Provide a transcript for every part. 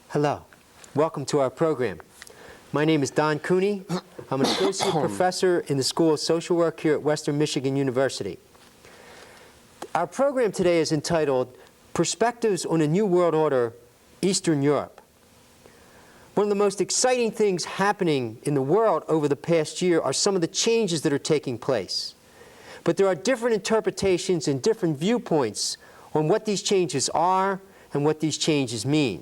Hello. Welcome to our program. My name is Don Cooney. I'm an associate professor in the School of Social Work here at Western Michigan University. Our program today is entitled Perspectives on a New World Order, Eastern Europe. One of the most exciting things happening in the world over the past year are some of the changes that are taking place. But there are different interpretations and different viewpoints on what these changes are and what these changes mean.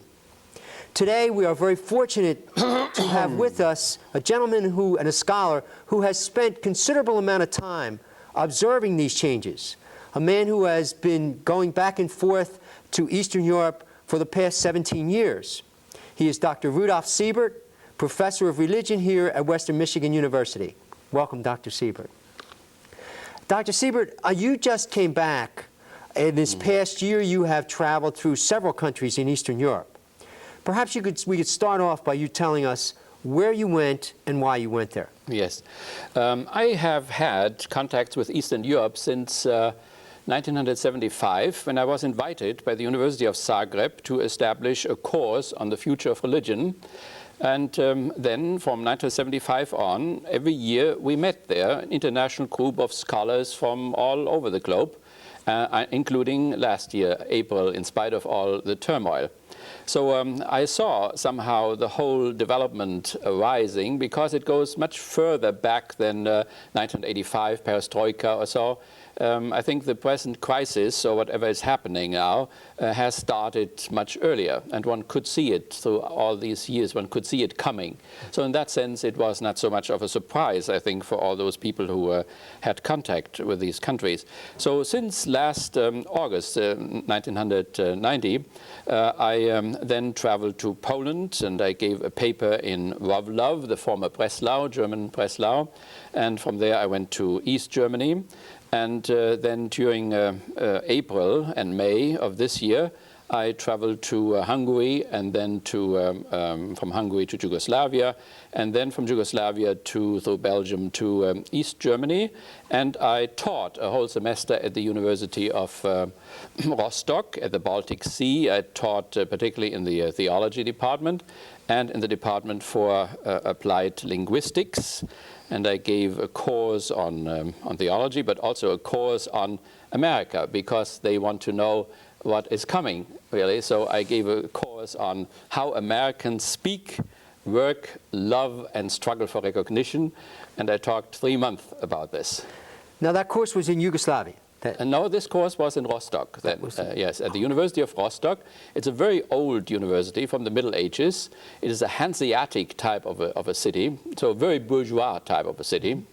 Today, we are very fortunate to have with us a gentleman and a scholar who has spent considerable amount of time observing these changes, a man who has been going back and forth to Eastern Europe for the past 17 years. He is Dr. Rudolf Siebert, professor of religion here at Western Michigan University. Welcome, Dr. Siebert. Dr. Siebert, you just came back. In this past year, you have traveled through several countries in Eastern Europe. Perhaps we could start off by you telling us where you went and why you went there. Yes. I have had contacts with Eastern Europe since 1975, when I was invited by the University of Zagreb to establish a course on the future of religion. And then from 1975 on, every year we met there, an international group of scholars from all over the globe, including last year, April, in spite of all the turmoil. So I saw somehow the whole development arising, because it goes much further back than 1985, perestroika or so. I think the present crisis, or whatever is happening now, has started much earlier, and one could see it through all these years. One could see it coming. So in that sense, it was not so much of a surprise, I think, for all those people who had contact with these countries. So since last August 1990, I then traveled to Poland, and I gave a paper in Wrocław, the former Breslau, German Breslau, and from there I went to East Germany. And then during April and May of this year, I traveled to Hungary, and then from Hungary to Yugoslavia, and then from Yugoslavia through Belgium to East Germany. And I taught a whole semester at the University of Rostock at the Baltic Sea. I taught particularly in the theology department and in the department for applied linguistics. And I gave a course on theology, but also a course on America, because they want to know what is coming, really. So I gave a course on how Americans speak, work, love, and struggle for recognition. And I talked 3 months about this. Now, that course was in Yugoslavia. No, this course was in Rostock then, yes, at the University of Rostock. It's a very old university from the Middle Ages. It is a Hanseatic type of a city, so a very bourgeois type of a city.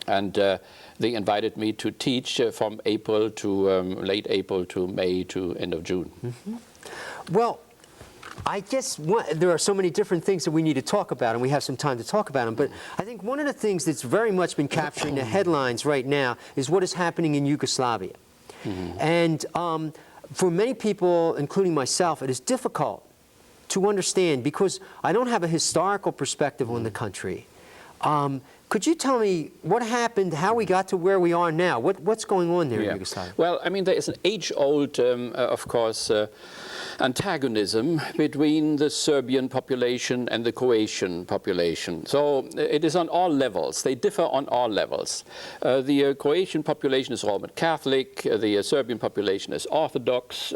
And they invited me to teach from April to late April to May to end of June. Mm-hmm. Well, I guess there are so many different things that we need to talk about, and we have some time to talk about them. But I think one of the things that's very much been capturing the headlines right now is what is happening in Yugoslavia. Mm-hmm. And for many people, including myself, it is difficult to understand, because I don't have a historical perspective on the country. Could you tell me what happened, how we got to where we are now? What's going on there in Yugoslavia? Well, I mean, there is an age-old, of course, antagonism between the Serbian population and the Croatian population. So it is on all levels. They differ on all levels. The Croatian population is Roman Catholic. The Serbian population is Orthodox.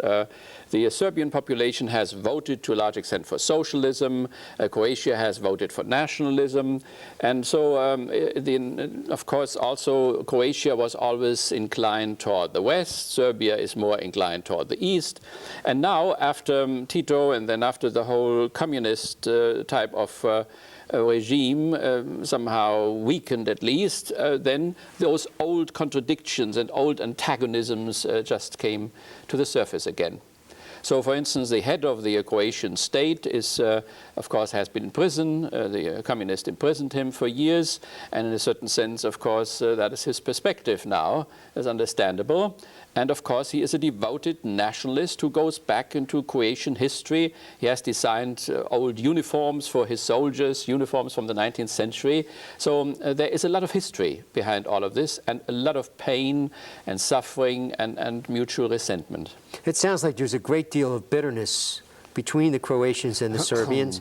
The Serbian population has voted to a large extent for socialism. Croatia has voted for nationalism. And so, of course, also Croatia was always inclined toward the West. Serbia is more inclined toward the East. And now, after Tito, and then after the whole communist type of regime somehow weakened, at least, then those old contradictions and old antagonisms just came to the surface again. So, for instance, the head of the Croatian state is, of course, has been in prison. The communists imprisoned him for years, and in a certain sense, of course, that is his perspective now, is understandable. And of course, he is a devoted nationalist who goes back into Croatian history. He has designed old uniforms for his soldiers, uniforms from the 19th century. So there is a lot of history behind all of this, and a lot of pain and suffering and mutual resentment. It sounds like there's a great deal of bitterness between the Croatians and the Serbians,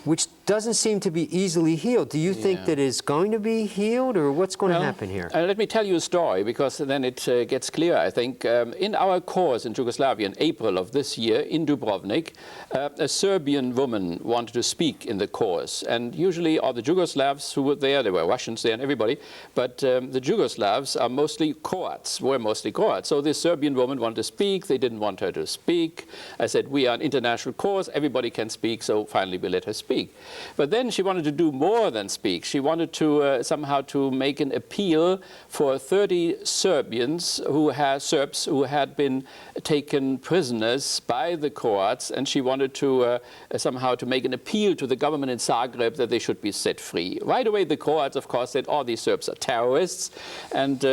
which doesn't seem to be easily healed. Do you think that it's going to be healed, or what's going to happen here? Let me tell you a story, because then it gets clear, I think. In our course in Yugoslavia in April of this year in Dubrovnik, a Serbian woman wanted to speak in the course. And usually all the Yugoslavs who were there were Russians there and everybody, but the Yugoslavs are mostly Croats, were mostly Croats. So this Serbian woman wanted to speak. They didn't want her to speak. I said, we are an international course. Everybody can speak. So finally we let her speak. But then she wanted to do more than speak. She wanted to somehow to make an appeal for 30 Serbs who had been taken prisoners by the Croats, and she wanted to somehow to make an appeal to the government in Zagreb that they should be set free. Right away, the Croats, of course, said, "All these Serbs are terrorists," and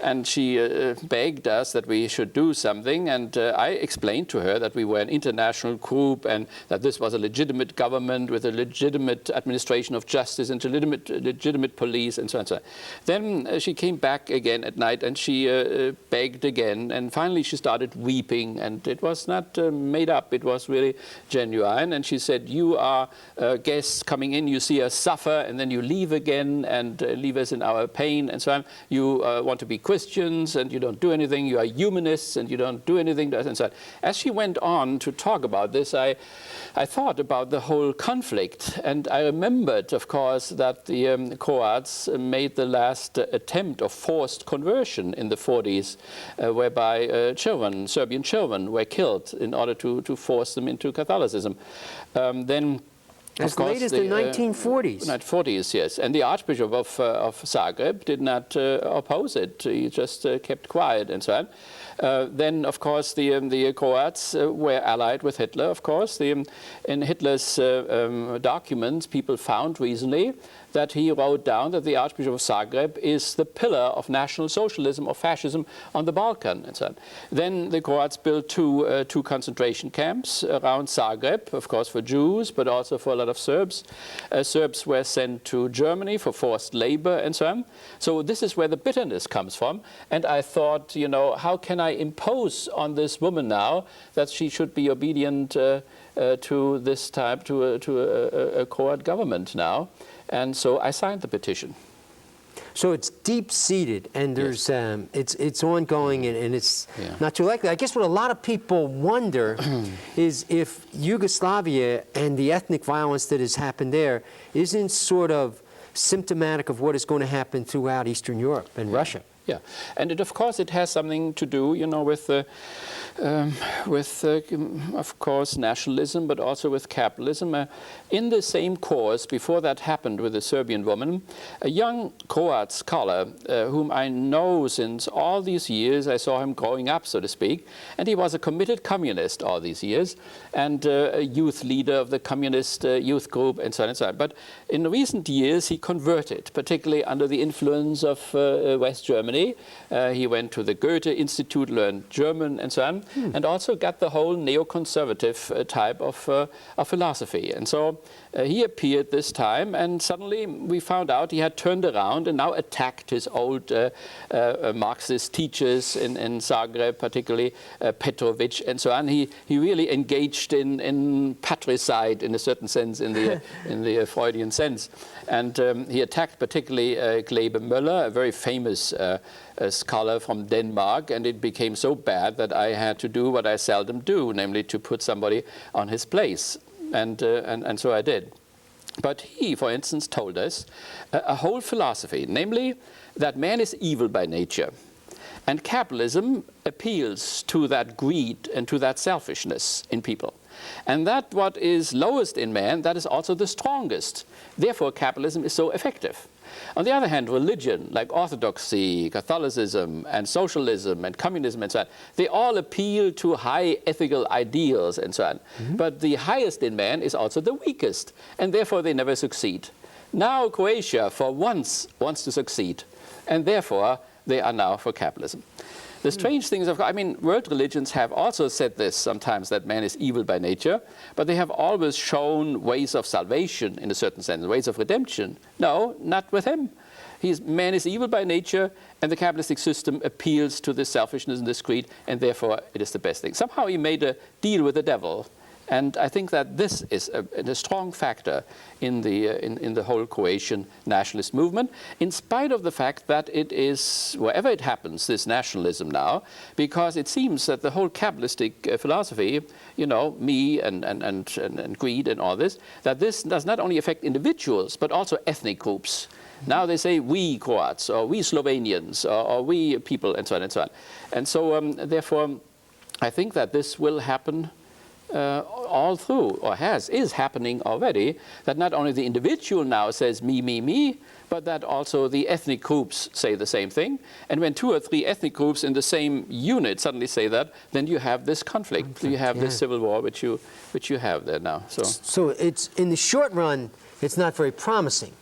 and she begged us that we should do something, and I explained to her that we were an international group and that this was a legitimate government with a legitimate administration of justice and legitimate police and so on and so on. Then she came back again at night and she begged again, and finally she started weeping, and it was not made up, it was really genuine. And she said, "You are guests coming in, you see us suffer, and then you leave again and leave us in our pain and so on. You want to be Christians and you don't do anything, you are humanists and you don't do anything," and so on. As she went on to talk about this, I thought about the whole conflict, and I remembered, of course, that the Croats made the last attempt of forced conversion in the 40s, whereby Serbian children were killed in order to force them into Catholicism. Then as late as the 1940s. 1940s, yes. And the Archbishop of Zagreb did not oppose it. He just kept quiet and so on. Then, of course, the Croats were allied with Hitler, of course. In Hitler's documents, people found recently that he wrote down that the Archbishop of Zagreb is the pillar of National Socialism or fascism on the Balkan and so on. Then the Croats built two concentration camps around Zagreb, of course for Jews, but also for a lot of Serbs. Serbs were sent to Germany for forced labor and so on. So this is where the bitterness comes from. And I thought, you know, how can I impose on this woman now that she should be obedient to this type, to a Croat government now? And so I signed the petition. So it's deep-seated, and there's it's ongoing, and it's not too likely. I guess what a lot of people wonder is if Yugoslavia and the ethnic violence that has happened there isn't sort of symptomatic of what is going to happen throughout Eastern Europe and Russia. Yeah, and of course it has something to do, you know, with of course, nationalism, but also with capitalism. In the same course, before that happened with the Serbian woman, a young Croat scholar whom I know since all these years, I saw him growing up, so to speak, and he was a committed communist all these years, and a youth leader of the communist youth group, and so on and so on. But in recent years, he converted, particularly under the influence of West Germany. He went to the Goethe Institute, learned German, and so on. And also got the whole neoconservative type of philosophy. And so he appeared this time, and suddenly we found out he had turned around and now attacked his old Marxist teachers in Zagreb, particularly Petrovic and so on. He really engaged in patricide in a certain sense, in the Freudian sense. And he attacked particularly Glebe Möller, a very famous a scholar from Denmark, and it became so bad that I had to do what I seldom do, namely to put somebody on his place, and so I did. But he, for instance, told us a whole philosophy, namely that man is evil by nature, and capitalism appeals to that greed and to that selfishness in people. And that what is lowest in man, that is also the strongest. Therefore, capitalism is so effective. On the other hand, religion, like Orthodoxy, Catholicism, and socialism, and communism, and so on, they all appeal to high ethical ideals, and so on. But the highest in man is also the weakest, and therefore they never succeed. Now Croatia, for once, wants to succeed, and therefore they are now for capitalism. The strange thing is, I mean, world religions have also said this sometimes, that man is evil by nature, but they have always shown ways of salvation in a certain sense, ways of redemption. No, not with him. Man is evil by nature, and the capitalistic system appeals to this selfishness and this greed, and therefore it is the best thing. Somehow he made a deal with the devil. And I think that this is a strong factor in the whole Croatian nationalist movement, in spite of the fact that it is, wherever it happens, this nationalism now, because it seems that the whole capitalistic philosophy, you know, me and greed and all this, that this does not only affect individuals, but also ethnic groups. Now they say we Croats, or we Slovenians, or we people, and so on and so on. And so, therefore, I think that this will happen all through, or is happening already, that not only the individual now says me, but that also the ethnic groups say the same thing. And when 2 or 3 ethnic groups in the same unit suddenly say that, then you have this conflict. You have this civil war which you have there now. So it's, in the short run, it's not very promising.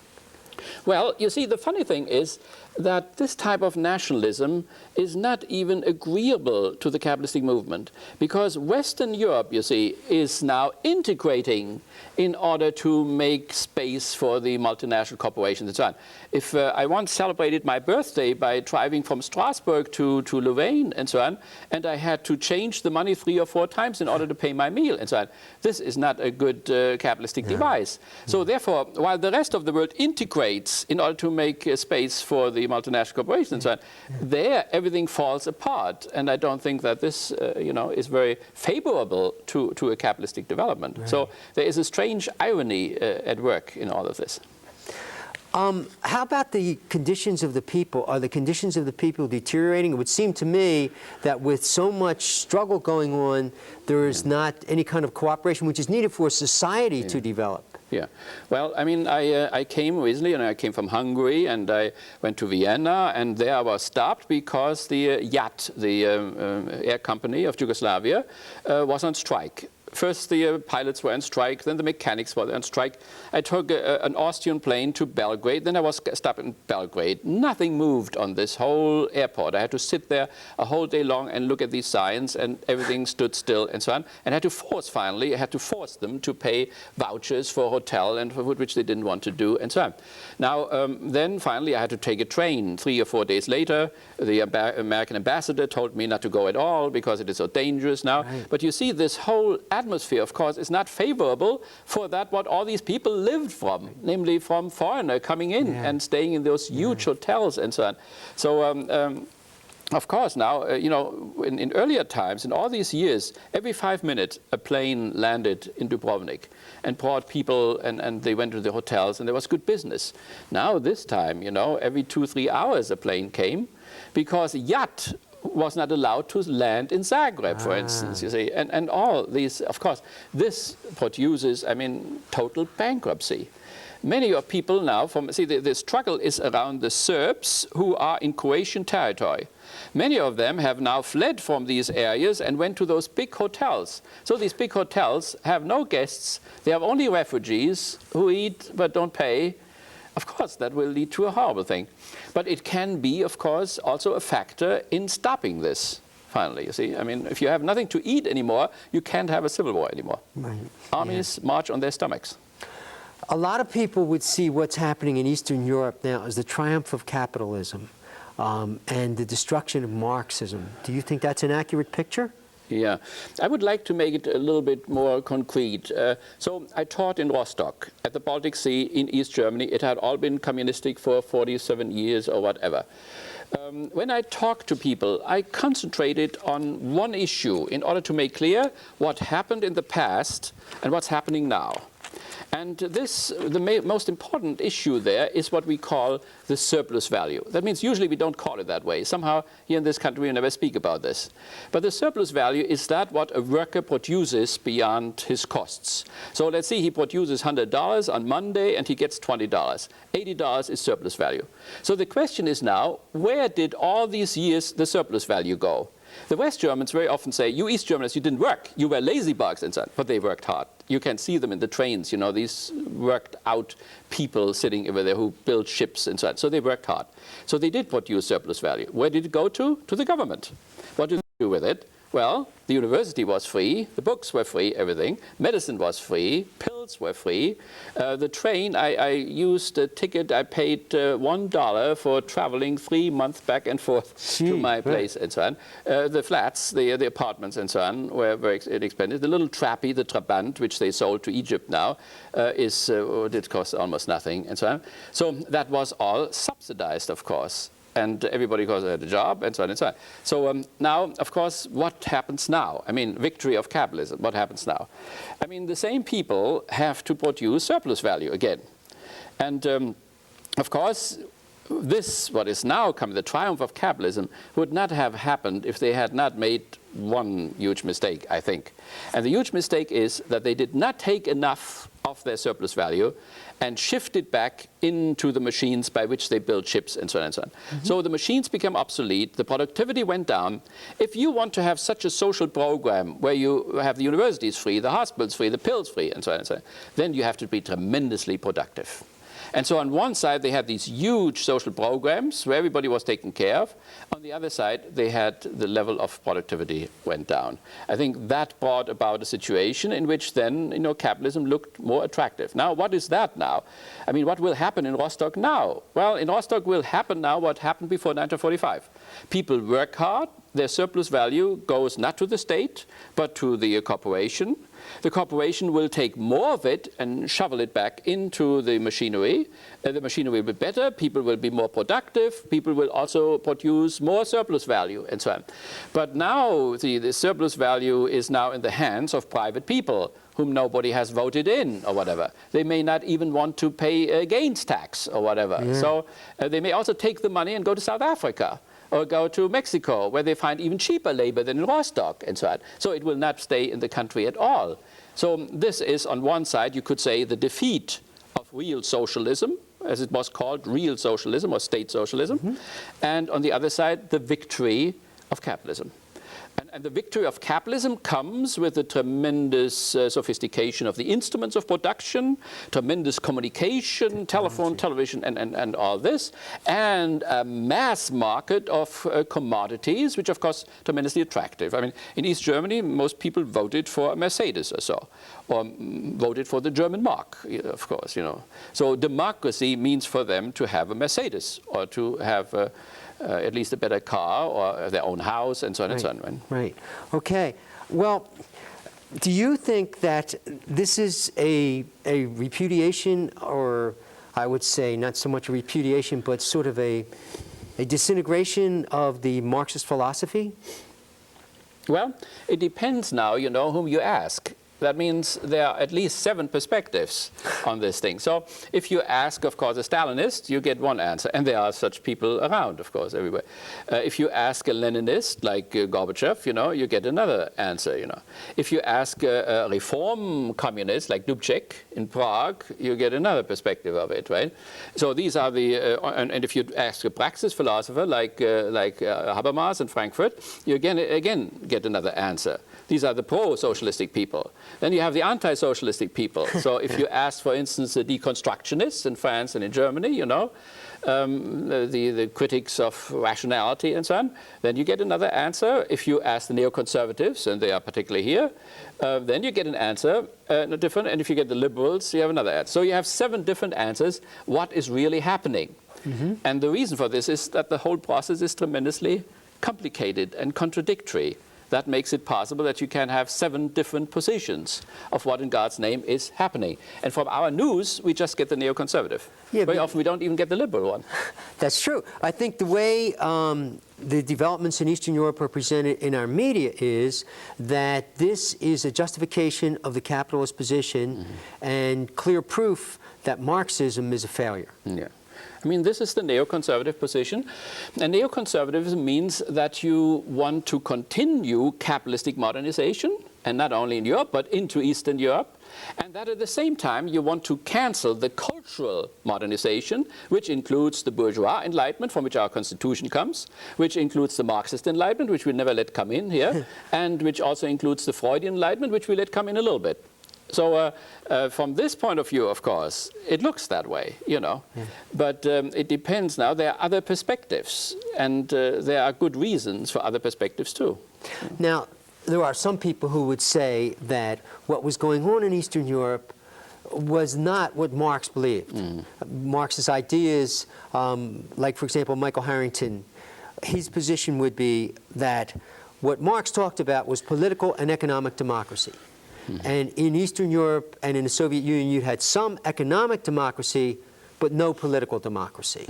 Well, you see, the funny thing is that this type of nationalism is not even agreeable to the capitalistic movement, because Western Europe, you see, is now integrating in order to make space for the multinational corporations and so on. If I once celebrated my birthday by driving from Strasbourg to Louvain and so on, and I had to change the money 3 or 4 times in order to pay my meal and so on, this is not a good capitalistic device. So therefore, while the rest of the world integrates in order to make space for the multinational corporations and so on, there everything falls apart, and I don't think that this you know, is very favorable to a capitalistic development. Right. So there is a strange irony at work in all of this. How about the conditions of the people? Are the conditions of the people deteriorating? It would seem to me that with so much struggle going on, there is not any kind of cooperation which is needed for society to develop. Yeah. Well, I mean, I came recently, and I came from Hungary, and I went to Vienna, and there I was stopped because the yacht, the air company of Yugoslavia, was on strike. First the pilots were on strike, then the mechanics were on strike. I took an Austrian plane to Belgrade, then I was stopped in Belgrade. Nothing moved on this whole airport. I had to sit there a whole day long and look at these signs, and everything stood still and so on. And I had to force them to pay vouchers for hotel and for food which they didn't want to do and so on. Now, then finally I had to take a train. 3 or 4 days later, the American ambassador told me not to go at all because it is so dangerous now. Right. But you see, this whole atmosphere, of course, is not favorable for that what all these people lived from, namely from foreigner coming in and staying in those huge hotels and so on. So, of course, now, you know, in earlier times, in all these years, every 5 minutes, a plane landed in Dubrovnik and brought people, and they went to the hotels, and there was good business. Now, this time, you know, every 2 or 3 hours, a plane came, because yacht was not allowed to land in Zagreb, for instance, you see. And all these, of course, this produces, I mean, total bankruptcy. Many of people now, the struggle is around the Serbs who are in Croatian territory. Many of them have now fled from these areas and went to those big hotels. So these big hotels have no guests, they have only refugees who eat but don't pay. Of course, that will lead to a horrible thing. But it can be, of course, also a factor in stopping this, finally, you see. I mean, if you have nothing to eat anymore, you can't have a civil war anymore. Right. Armies march on their stomachs. A lot of people would see what's happening in Eastern Europe now as the triumph of capitalism and the destruction of Marxism. Do you think that's an accurate picture? Yeah, I would like to make it a little bit more concrete. So I taught in Rostock at the Baltic Sea in East Germany. It had all been communistic for 47 years or whatever. When I talked to people, I concentrated on one issue in order to make clear what happened in the past and what's happening now. And the most important issue there is what we call the surplus value. That means usually we don't call it that way. Somehow here in this country we never speak about this. But the surplus value is that what a worker produces beyond his costs. So let's see, he produces $100 on Monday and he gets $20. $80 is surplus value. So the question is now, where did all these years the surplus value go? The West Germans very often say, you East Germans, you didn't work. You were lazy bugs and so on. But they worked hard. You can see them in the trains, you know, these worked out people sitting over there who built ships and so on. So they worked hard. So they did produce surplus value. Where did it go to? To the government. What did they do with it? Well, the university was free, the books were free, everything. Medicine was free, pills were free. The train, I used a ticket, I paid $1 for traveling 3 months back and forth to my place and so on. The flats, the apartments and so on were very inexpensive. The little trappy, the Trabant, which they sold to Egypt now, did cost almost nothing and so on. So that was all subsidized, of course. And everybody, of course, had a job, and so on and so on. So now, of course, what happens now? I mean, victory of capitalism, what happens now? I mean, the same people have to produce surplus value again. And, of course, this, what is now coming, the triumph of capitalism, would not have happened if they had not made one huge mistake, I think. And the huge mistake is that they did not take enough of their surplus value and shift it back into the machines by which they build ships and so on and so on. So the machines become obsolete, the productivity went down. If you want to have such a social program where you have the universities free, the hospitals free, the pills free, and so on and so on, then you have to be tremendously productive. And so on one side, they had these huge social programs where everybody was taken care of. On the other side, they had the level of productivity went down. I think that brought about a situation in which then, capitalism looked more attractive. Now, what is that now? I mean, what will happen in Rostock now? Well, in Rostock will happen now what happened before 1945. People work hard. Their surplus value goes not to the state, but to the corporation. The corporation will take more of it and shovel it back into the machinery. The machinery will be better, people will be more productive, people will also produce more surplus value, and so on. But now the surplus value is now in the hands of private people whom nobody has voted in or whatever. They may not even want to pay a gains tax or whatever. Yeah. So they may also take the money and go to South Africa, or go to Mexico, where they find even cheaper labor than in Rostock, and so on. So it will not stay in the country at all. So this is, on one side, you could say, the defeat of real socialism, as it was called, real socialism or state socialism. And on the other side, the victory of capitalism. And the victory of capitalism comes with a tremendous sophistication of the instruments of production, tremendous communication, telephone, television, and all this, and a mass market of commodities, which of course tremendously attractive. I mean, in East Germany, most people voted for a Mercedes or so, or voted for the German mark, of course, So democracy means for them to have a Mercedes, or to have at least a better car, or their own house, and so on and so on. Right. Okay. Well, do you think that this is a repudiation, or I would say not so much a repudiation, but sort of a disintegration of the Marxist philosophy? Well, it depends now, whom you ask. That means there are at least 7 perspectives on this thing. So if you ask, of course, a Stalinist, you get one answer. And there are such people around, of course, everywhere. If you ask a Leninist, like Gorbachev, you get another answer, If you ask a reform communist, like Dubček in Prague, you get another perspective of it, right? So these are the, and if you ask a Praxis philosopher, like Habermas in Frankfurt, you again get another answer. These are the pro-socialistic people. Then you have the anti-socialistic people. So if you ask, for instance, the deconstructionists in France and in Germany, the critics of rationality and so on, then you get another answer. If you ask the neoconservatives, and they are particularly here, then you get an answer different. And if you get the liberals, you have another answer. So you have 7 different answers. What is really happening? And the reason for this is that the whole process is tremendously complicated and contradictory. That makes it possible that you can have 7 different positions of what in God's name is happening. And from our news, we just get the neoconservative. Yeah, very often we don't even get the liberal one. That's true. I think the way the developments in Eastern Europe are presented in our media is that this is a justification of the capitalist position and clear proof that Marxism is a failure. Yeah. I mean, this is the neoconservative position. And neoconservatism means that you want to continue capitalistic modernization, and not only in Europe, but into Eastern Europe. And that at the same time, you want to cancel the cultural modernization, which includes the bourgeois enlightenment, from which our constitution comes, which includes the Marxist enlightenment, which we never let come in here, and which also includes the Freudian enlightenment, which we let come in a little bit. So from this point of view, of course, it looks that way, But it depends now. There are other perspectives, and there are good reasons for other perspectives too. Now, there are some people who would say that what was going on in Eastern Europe was not what Marx believed. Marx's ideas, like for example Michael Harrington, his position would be that what Marx talked about was political and economic democracy. And in Eastern Europe and in the Soviet Union, you had some economic democracy, but no political democracy.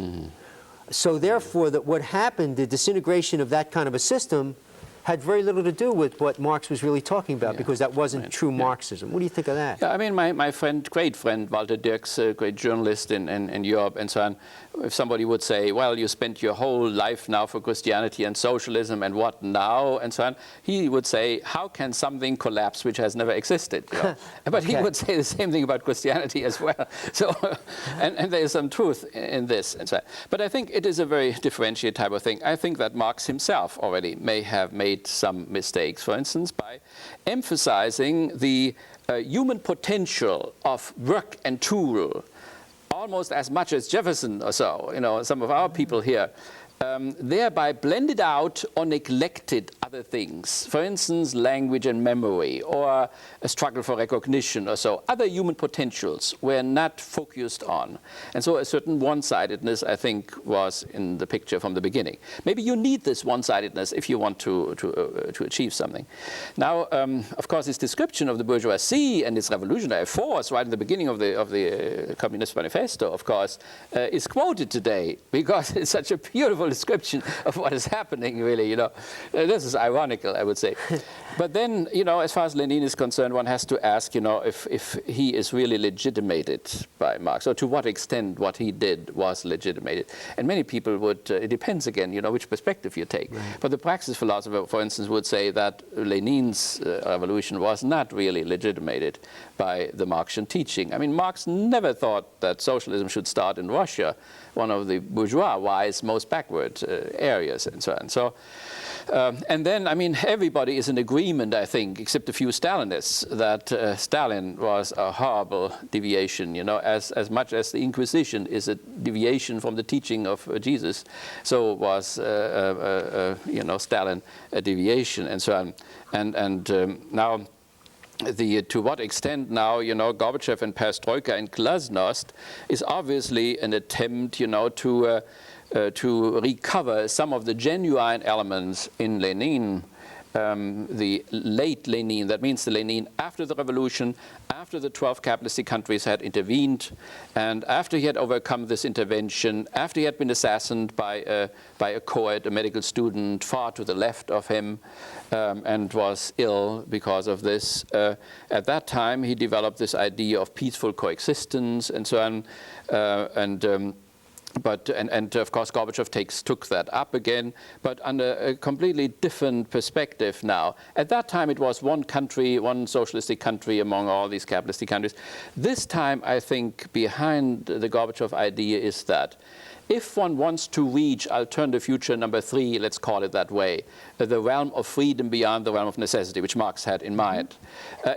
So therefore, what happened, the disintegration of that kind of a system, had very little to do with what Marx was really talking about, because that wasn't true Marxism. What do you think of that? Yeah, I mean, my friend, great friend, Walter Dirks, a great journalist in Europe and so on, if somebody would say, well, you spent your whole life now for Christianity and socialism, and what now, and so on, he would say, how can something collapse which has never existed? You know? But he would say the same thing about Christianity as well. So, and there is some truth in this. And so on. But I think it is a very differentiated type of thing. I think that Marx himself already may have made some mistakes, for instance, by emphasizing the human potential of work and tool almost as much as Jefferson or so, you know, some of our people here, thereby blended out or neglected other things. For instance, language and memory, or a struggle for recognition or so. Other human potentials were not focused on. And so a certain one-sidedness, I think, was in the picture from the beginning. Maybe you need this one-sidedness if you want to achieve something. Now, of course, this description of the bourgeoisie and its revolutionary force right in the beginning of the Communist Manifesto, of course, is quoted today because it's such a beautiful description of what is happening, really, you know. This is ironical, I would say. But then, you know, as far as Lenin is concerned, one has to ask, you know, if he is really legitimated by Marx, or to what extent what he did was legitimated. And many people would, it depends again, you know, which perspective you take. Right. But the Praxis philosopher, for instance, would say that Lenin's revolution was not really legitimated by the Marxian teaching. I mean, Marx never thought that socialism should start in Russia, one of the bourgeois-wise most backward areas, and so on. So, and then, I mean, everybody is in agreement, I think, except a few Stalinists, that Stalin was a horrible deviation, you know, as much as the Inquisition is a deviation from the teaching of Jesus, so was, you know, Stalin a deviation, and so on. And now, to what extent now, you know, Gorbachev and Perestroika and Glasnost is obviously an attempt, you know, to recover some of the genuine elements in Lenin, the late Lenin, that means the Lenin after the revolution, after the 12 capitalistic countries had intervened, and after he had overcome this intervention, after he had been assassinated by a co-ed, a medical student far to the left of him, and was ill because of this. At that time, he developed this idea of peaceful coexistence and so on, and of course Gorbachev took that up again, but under a completely different perspective now. At that time it was one country, one socialistic country among all these capitalistic countries. This time I think behind the Gorbachev idea is that if one wants to reach alternative future number 3, let's call it that way, the realm of freedom beyond the realm of necessity, which Marx had in mind,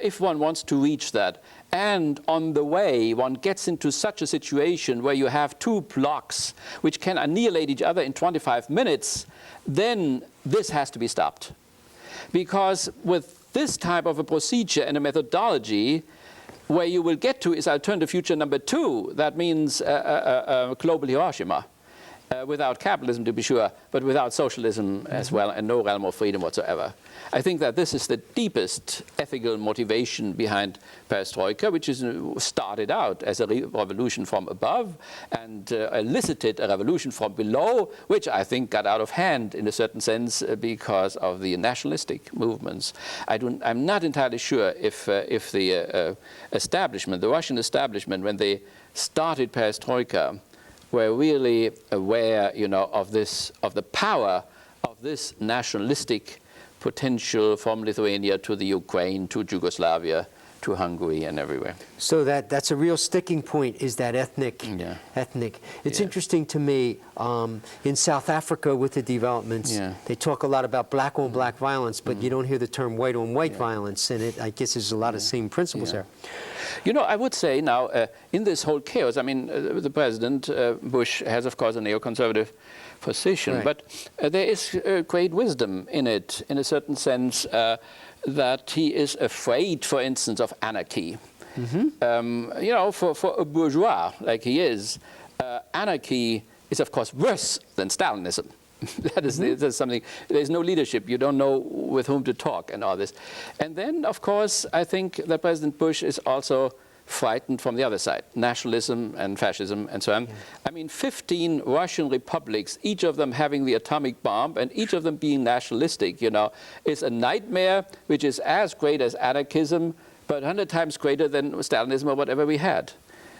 if one wants to reach that, and on the way one gets into such a situation where you have two blocks which can annihilate each other in 25 minutes, then this has to be stopped. Because with this type of a procedure and a methodology, where you will get to is alternative future number 2. That means a global Hiroshima, without capitalism to be sure, but without socialism as well, and no realm of freedom whatsoever. I think that this is the deepest ethical motivation behind perestroika, which is started out as a revolution from above and elicited a revolution from below, which I think got out of hand in a certain sense because of the nationalistic movements. I'm not entirely sure if the establishment, the Russian establishment, when they started perestroika, were really aware, you know, of the power of this nationalistic potential from Lithuania to the Ukraine, to Yugoslavia, to Hungary, and everywhere. So that's a real sticking point, is that ethnic. It's interesting to me, in South Africa with the developments, they talk a lot about black-on-black violence, but you don't hear the term white-on-white violence, and I guess there's a lot of same principles there. You know, I would say now, in this whole chaos, I mean, the President, Bush, has, of course, a neoconservative position. Right. But there is great wisdom in it, in a certain sense, that he is afraid, for instance, of anarchy. You know, for a bourgeois like he is, anarchy is, of course, worse than Stalinism. That is something, there's no leadership, you don't know with whom to talk and all this. And then, of course, I think that President Bush is also frightened from the other side, nationalism and fascism and so on. I mean, 15 Russian republics, each of them having the atomic bomb and each of them being nationalistic, you know, is a nightmare which is as great as anarchism, but 100 times greater than Stalinism or whatever we had.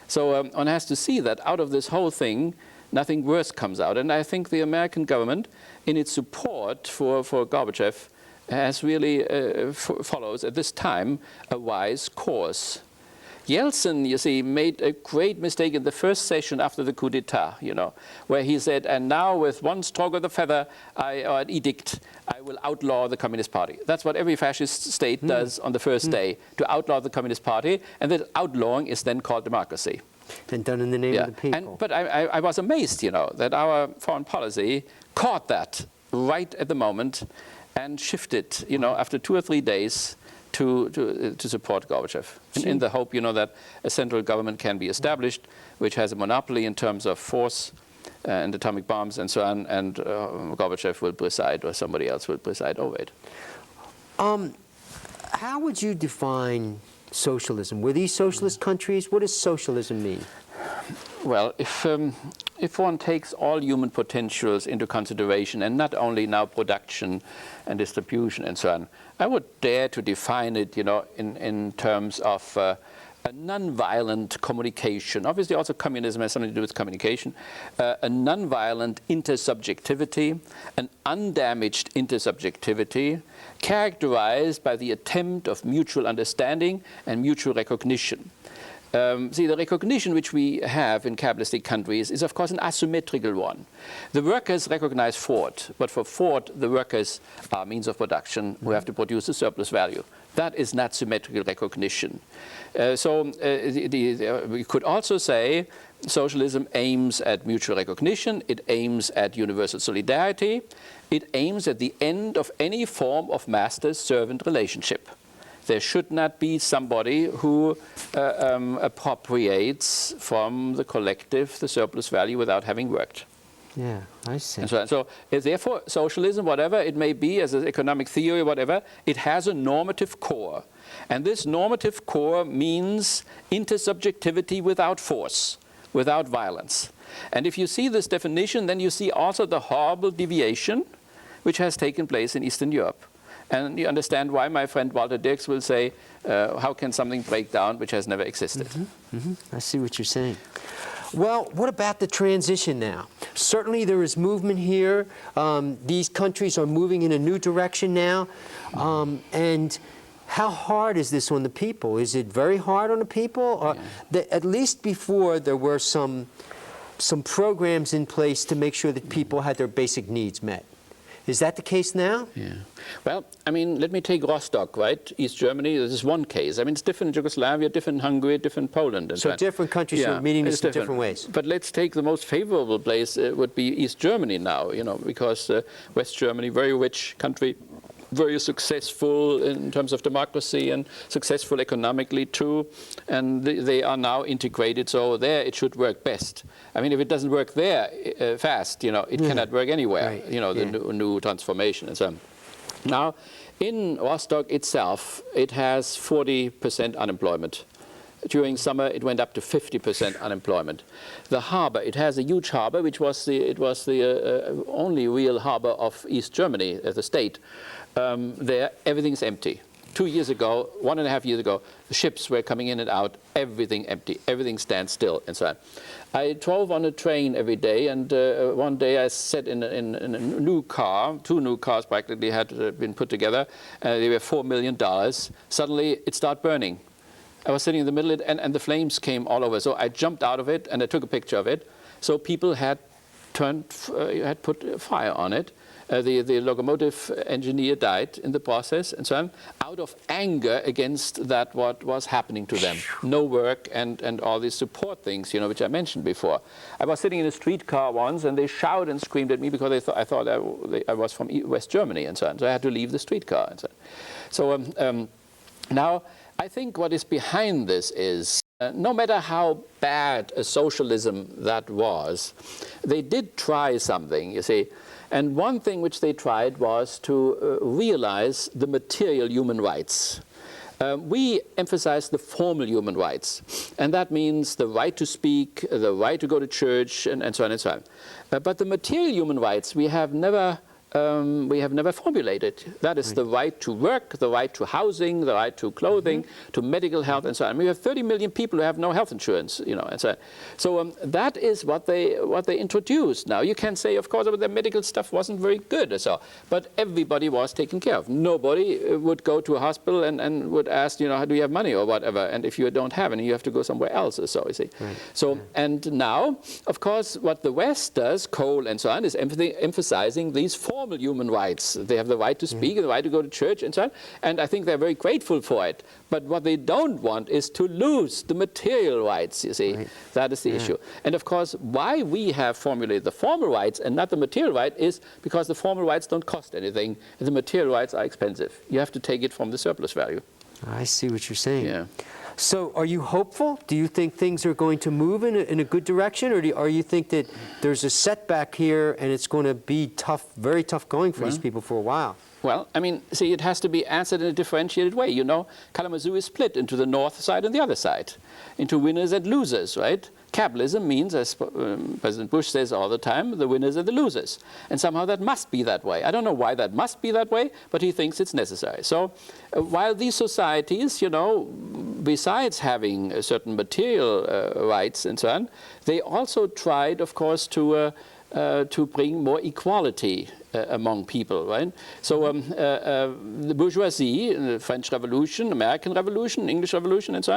So one has to see that out of this whole thing, nothing worse comes out. And I think the American government, in its support for Gorbachev, has really follows at this time a wise course. Yeltsin, you see, made a great mistake in the first session after the coup d'etat, you know, where he said, and now with one stroke of the feather, or an edict, I will outlaw the Communist Party. That's what every fascist state does on the first day, to outlaw the Communist Party, and that outlawing is then called democracy. And done in the name of the people. But I was amazed, you know, that our foreign policy caught that right at the moment and shifted, you know, after 2 or 3 days to support Gorbachev, in the hope, you know, that a central government can be established, which has a monopoly in terms of force and atomic bombs and so on, and Gorbachev will preside, or somebody else will preside over it. How would you define socialism? Were these socialist countries? What does socialism mean? Well, if one takes all human potentials into consideration, and not only now production and distribution and so on, I would dare to define it, you know, in terms of a non-violent communication. Obviously, also communism has something to do with communication. A non-violent intersubjectivity, an undamaged intersubjectivity, characterized by the attempt of mutual understanding and mutual recognition. See, the recognition which we have in capitalistic countries is, of course, an asymmetrical one. The workers recognize Ford, but for Ford, the workers are means of production who have to produce a surplus value. That is not symmetrical recognition. We could also say socialism aims at mutual recognition, it aims at universal solidarity, it aims at the end of any form of master-servant relationship. There should not be somebody who appropriates from the collective the surplus value without having worked. Yeah, I see. So therefore, socialism, whatever it may be as an economic theory, whatever, it has a normative core. And this normative core means intersubjectivity without force, without violence. And if you see this definition, then you see also the horrible deviation which has taken place in Eastern Europe. And you understand why my friend Walter Dirks will say, how can something break down which has never existed? I see what you're saying. Well, what about the transition now? Certainly there is movement here. These countries are moving in a new direction now. And how hard is this on the people? Is it very hard on the people? Or at least before, there were some programs in place to make sure that people had their basic needs met. Is that the case now? Yeah. Well, I mean, let me take Rostock, right? East Germany, this is one case. I mean, it's different in Yugoslavia, different in Hungary, different in Poland. And so different countries are meeting this in different ways. But let's take the most favorable place would be East Germany now, you know, because West Germany, very rich country, very successful in terms of democracy and successful economically too, and they are now integrated, so there it should work best. I mean, if it doesn't work there fast, you know, it cannot work anywhere, you know, the new transformation and so on. Now, in Rostock itself, it has 40% unemployment. During summer, it went up to 50% unemployment. The harbor, it has a huge harbor, which was the only real harbor of East Germany as a state. There, everything's empty. 2 years ago, 1.5 years ago, the ships were coming in and out, everything empty, everything stands still, and so on. I drove on a train every day, and one day I sat in a new car. 2 new cars practically had been put together. They were $4 million. Suddenly, it started burning. I was sitting in the middle of it, and the flames came all over. So I jumped out of it, and I took a picture of it. So people had put fire on it. The locomotive engineer died in the process, and so on, out of anger against that what was happening to them. No work and all these support things, you know, which I mentioned before. I was sitting in a streetcar once, and they shouted and screamed at me because I thought I was from West Germany, and so on. So I had to leave the streetcar, and so on. So now, I think what is behind this is, no matter how bad a socialism that was, they did try something, you see. And one thing which they tried was to realize the material human rights. We emphasize the formal human rights, and that means the right to speak, the right to go to church, and so on and so on. But the material human rights we have never formulated. That is the right to work, the right to housing, the right to clothing, to medical health, and so on. We have 30 million people who have no health insurance, you know, and so on. So that is what they introduced. Now you can say, of course, the medical stuff wasn't very good, so, but everybody was taken care of. Nobody would go to a hospital and would ask, you know, do you have money or whatever? And if you don't have any, you have to go somewhere else, or so, you see. Right. So, and now, of course, what the West does, Cole and so on, is emphasizing these formal human rights. They have the right to speak, the right to go to church, and so on. And I think they're very grateful for it. But what they don't want is to lose the material rights, you see. Right. That is the issue. And of course, why we have formulated the formal rights and not the material right is because the formal rights don't cost anything. The material rights are expensive. You have to take it from the surplus value. I see what you're saying. Yeah. So are you hopeful? Do you think things are going to move in a good direction, or you think that there's a setback here and it's going to be tough, very tough going for these people for a while? Well, I mean, see, it has to be answered in a differentiated way. You know, Kalamazoo is split into the north side and the other side, into winners and losers, right? Capitalism means, as President Bush says all the time, the winners and the losers. And somehow that must be that way. I don't know why that must be that way, but he thinks it's necessary. So while these societies, you know, besides having certain material rights and so on, they also tried, of course, to bring more equality among people, right? So the bourgeoisie, the French Revolution, American Revolution, English Revolution, and so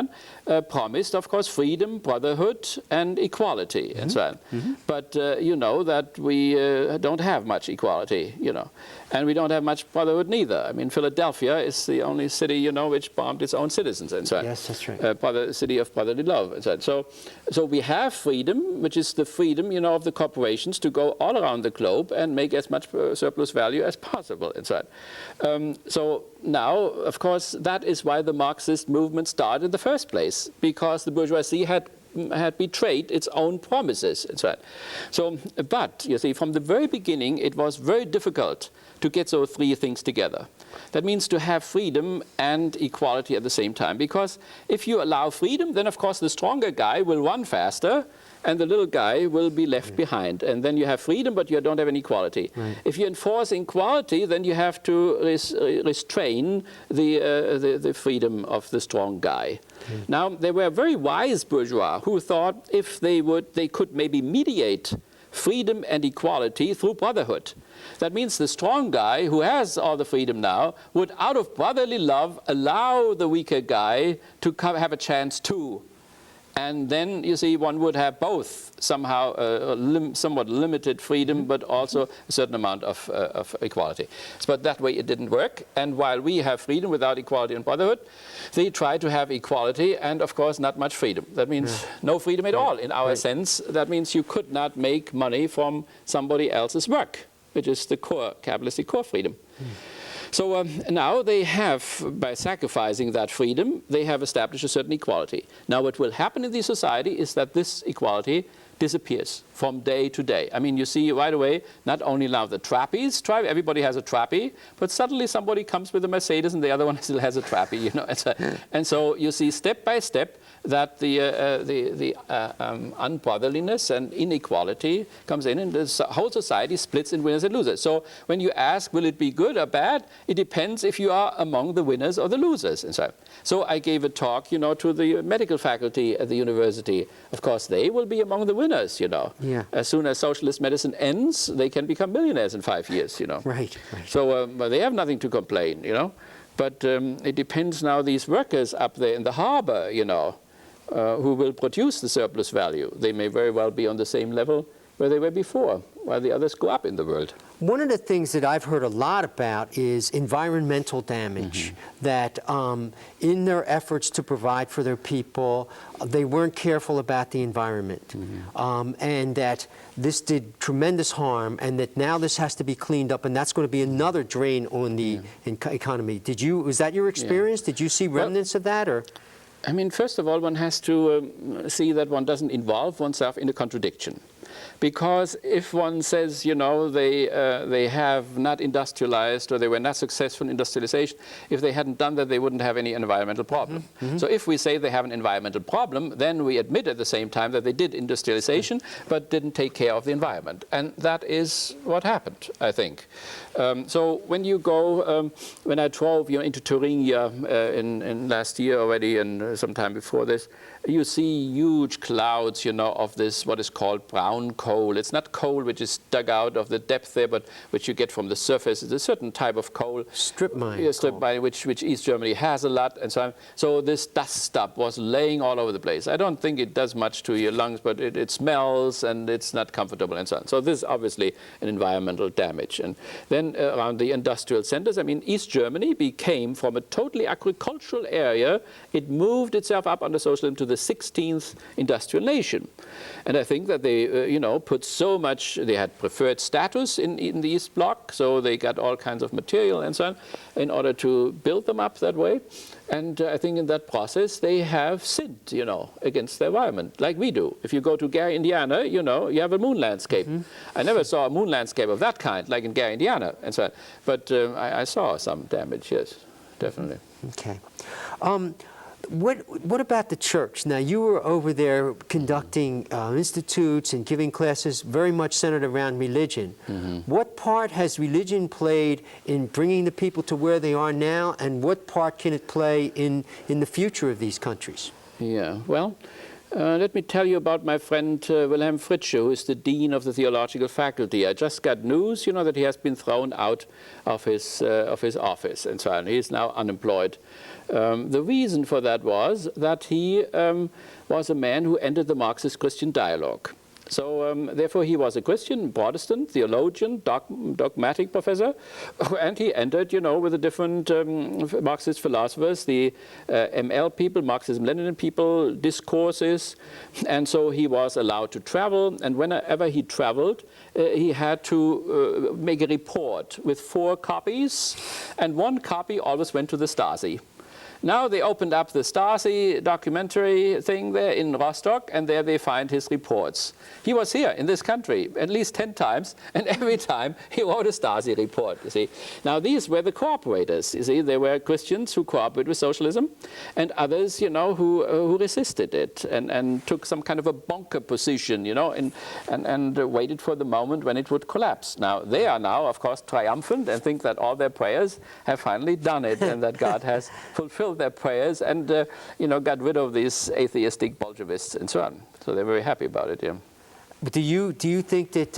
on, promised, of course, freedom, brotherhood, and equality, and so on. But you know that we don't have much equality, you know, and we don't have much brotherhood neither. I mean, Philadelphia is the only city, you know, which bombed its own citizens, and so on. Yes, that's right. City of brotherly love, and so on. So we have freedom, which is the freedom, you know, of the corporations to go all around the globe and make as much surplus value as possible, and so on. So now, of course, that is why the Marxist movement started in the first place, because the bourgeoisie had betrayed its own promises, and so on. So, but, you see, from the very beginning, it was very difficult to get those three things together. That means to have freedom and equality at the same time, because if you allow freedom, then, of course, the stronger guy will run faster, and the little guy will be left behind. And then you have freedom, but you don't have any equality. Right. If you enforce equality, then you have to restrain the freedom of the strong guy. Now, there were very wise bourgeois who thought if they could maybe mediate freedom and equality through brotherhood. That means the strong guy who has all the freedom now would, out of brotherly love, allow the weaker guy to have a chance too. And then, you see, one would have both somehow somewhat limited freedom, but also a certain amount of equality. But that way it didn't work. And while we have freedom without equality and brotherhood, they try to have equality and, of course, not much freedom. That means no freedom at all in our sense. That means you could not make money from somebody else's work, which is the core, capitalistic core freedom. So now they have, by sacrificing that freedom, they have established a certain equality. Now what will happen in the society is that this equality disappears from day to day. I mean, you see right away, not only now the trapeze, everybody has a trappee, but suddenly somebody comes with a Mercedes and the other one still has a trappee, you know. And so you see step by step that the unbrotherliness and inequality comes in, and the whole society splits in winners and losers. So when you ask, will it be good or bad, it depends if you are among the winners or the losers. And so I gave a talk, you know, to the medical faculty at the university. Of course, they will be among the winners, you know. Yeah. As soon as socialist medicine ends, they can become millionaires in 5 years, you know. Right. So they have nothing to complain, you know. But it depends now, these workers up there in the harbor, you know, who will produce the surplus value. They may very well be on the same level where they were before. while the others go up in the world. One of the things that I've heard a lot about is environmental damage, that in their efforts to provide for their people, they weren't careful about the environment, and that this did tremendous harm, and that now this has to be cleaned up, and that's going to be another drain on the economy. Was that your experience? Did you see remnants of that? Or? I mean, first of all, one has to see that one doesn't involve oneself in a contradiction. Because if one says, you know, they have not industrialized or they were not successful in industrialization, if they hadn't done that, they wouldn't have any environmental problem. So if we say they have an environmental problem, then we admit at the same time that they did industrialization but didn't take care of the environment. And that is what happened, I think. So when you go, when I drove into Thuringia in last year already and sometime before this, you see huge clouds, you know, of this, what is called brown coal. It's not coal which is dug out of the depth there, but which you get from the surface. It's a certain type of coal. Strip mine. Yeah, strip mine, which East Germany has a lot, and so on. So this dust stuff was laying all over the place. I don't think it does much to your lungs, but it smells and it's not comfortable and so on. So this is obviously an environmental damage. And then around the industrial centers, I mean, East Germany became, from a totally agricultural area, it moved itself up under socialism to the 16th industrial nation. And I think that they, you know, put so much, they had preferred status in the East Bloc, so they got all kinds of material and so on in order to build them up that way. And I think in that process, they have sinned, you know, against the environment, like we do. If you go to Gary, Indiana, you know, you have a moon landscape. I never saw a moon landscape of that kind, like in Gary, Indiana, and so on. But I saw some damage, yes, definitely. Okay. What about the church? Now, you were over there conducting institutes and giving classes very much centered around religion. What part has religion played in bringing the people to where they are now, and what part can it play in the future of these countries? Yeah, well, let me tell you about my friend Wilhelm Fritzsche, who is the dean of the theological faculty. I just got news, you know, that he has been thrown out of his office and so on. He is now unemployed. The reason for that was that he was a man who entered the Marxist-Christian dialogue. So therefore he was a Christian, Protestant, theologian, dogmatic professor, and he entered, you know, with the different Marxist philosophers, the ML people, Marxism-Lenin people, discourses, and so he was allowed to travel, and whenever he traveled, he had to make a report with 4 copies, and 1 copy always went to the Stasi. Now they opened up the Stasi documentary thing there in Rostock, and there they find his reports. He was here in this country at least 10 times, and every time he wrote a Stasi report, you see. Now these were the cooperators, you see. They were Christians who cooperated with socialism, and others, you know, who resisted it and took some kind of a bunker position, you know, and waited for the moment when it would collapse. Now they are now, of course, triumphant and think that all their prayers have finally done it and that God has fulfilled their prayers and, you know, got rid of these atheistic Bolshevists and so on. So they're very happy about it, yeah. But do you think that